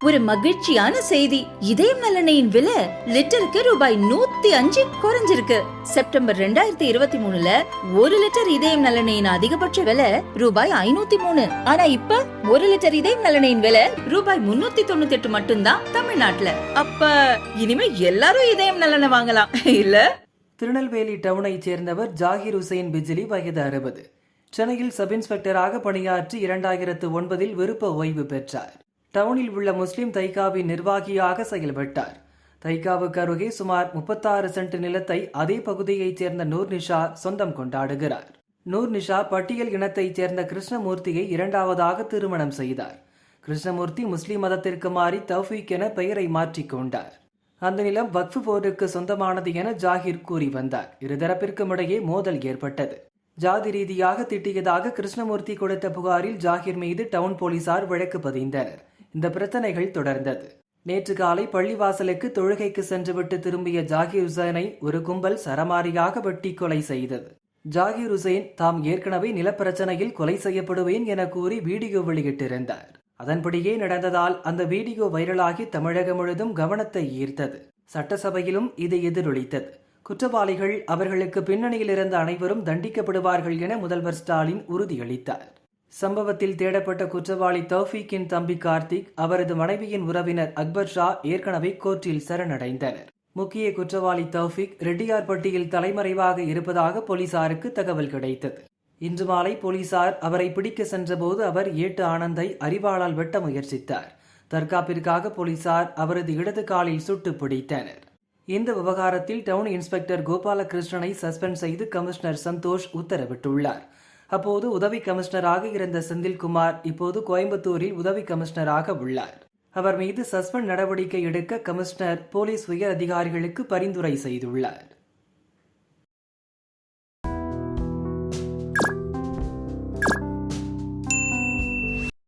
ஒரு மகிழ்ச்சியான செய்தி. இதயம் நல்லெண்ணெயின் விலை லிட்டருக்கு ரூபாய் 105 குறைஞ்சிருக்கு. செப்டம்பர் 2023ல 1 லிட்டர் இதயம் நல்லெண்ணெயின் அதிகபட்ச விலை ரூபாய் 503. ஆனா இப்ப 1 லிட்டர் இதயம் நல்லெண்ணெயின் விலை ரூபாய் 398 மட்டும்தான் தமிழ்நாட்டுல. அப்ப இனிமே எல்லாரும் இதயம் நல்லெண்ணெய் வாங்கலாம் இல்ல? திருநெல்வேலி டவுனை சேர்ந்தவர் ஜாகிர் ஹுசைன் பிஜிலி, வயது 60. சென்னையில் சப் இன்ஸ்பெக்டராக பணியாற்றி 2009 விருப்ப ஓய்வு பெற்றார். டவுனில் உள்ள முஸ்லிம் தைகாவின் நிர்வாகியாக செயல்பட்டார். தைகாவுக்கு அருகே சுமார் 36 சென்ட் நிலத்தை அதே பகுதியைச் சேர்ந்த நூர் நிஷா சொந்தம் கொண்டாடுகிறார். நூர் நிஷா பட்டியல் இனத்தைச் சேர்ந்த கிருஷ்ணமூர்த்தியை இரண்டாவதாக திருமணம் செய்தார். கிருஷ்ணமூர்த்தி முஸ்லிம் மதத்திற்கு மாறி தௌஃபீக் என பெயரை மாற்றிக்கொண்டார். அந்த நிலம் வக்ஃப் போர்டுக்கு சொந்தமானது என ஜாகிர் கூறி வந்தார். இருதரப்பிற்கும் இடையே மோதல் ஏற்பட்டது. ஜாதி ரீதியாக திட்டியதாக கிருஷ்ணமூர்த்தி கொடுத்த புகாரில் ஜாகிர் மீது டவுன் போலீசார் வழக்கு பதிந்தனர். இந்த பிரச்சனைகள் தொடர்ந்தது. நேற்று காலை பள்ளிவாசலுக்கு தொழுகைக்கு சென்றுவிட்டு திரும்பிய ஜாகிர் ஹுசைனை ஒரு கும்பல் சரமாரியாக வெட்டி கொலை செய்தது. ஜாகிர் ஹுசைன் தாம் ஏற்கனவே நிலப்பிரச்சனையில் கொலை செய்யப்படுவேன் என கூறி வீடியோ வெளியிட்டிருந்தார். அதன்படியே நடந்ததால் அந்த வீடியோ வைரலாகி தமிழகம் முழுதும் கவனத்தை ஈர்த்தது. சட்டசபையிலும் இது எதிரொலித்தது. குற்றவாளிகள், அவர்களுக்கு பின்னணியில் இருந்த அனைவரும் தண்டிக்கப்படுவார்கள் என முதல்வர் ஸ்டாலின் உறுதியளித்தார். சம்பவத்தில் தேடப்பட்ட குற்றவாளி தௌஃபீக்கின் தம்பி கார்த்திக், அவரது மனைவியின் உறவினர் அக்பர் ஷா ஏற்கனவே கோர்ட்டில் சரணடைந்தனர். முக்கிய குற்றவாளி தௌஃபீக் ரெட்டியார்பட்டியில் தலைமறைவாக இருப்பதாக போலீசாருக்கு தகவல் கிடைத்தது. இன்று மாலை போலீசார் அவரை பிடிக்க சென்றபோது அவர் ஏட்டு ஆனந்தை அரிவாளால் வெட்ட முயற்சித்தார். தற்காப்பிற்காக போலீசார் அவரது இடது காலில் சுட்டு பிடித்தனர். இந்த விவகாரத்தில் டவுன் இன்ஸ்பெக்டர் கோபாலகிருஷ்ணனை சஸ்பெண்ட் செய்து கமிஷனர் சந்தோஷ் உத்தரவிட்டுள்ளார். அப்போது உதவி கமிஷனராக இருந்த செந்தில்குமார் இப்போது கோயம்புத்தூரில் உதவி கமிஷனராக உள்ளார். அவர் மீது சஸ்பெண்ட் நடவடிக்கை எடுக்க கமிஷனர் போலீஸ் உயர் அதிகாரிகளுக்கு பரிந்துரை செய்துள்ளார்.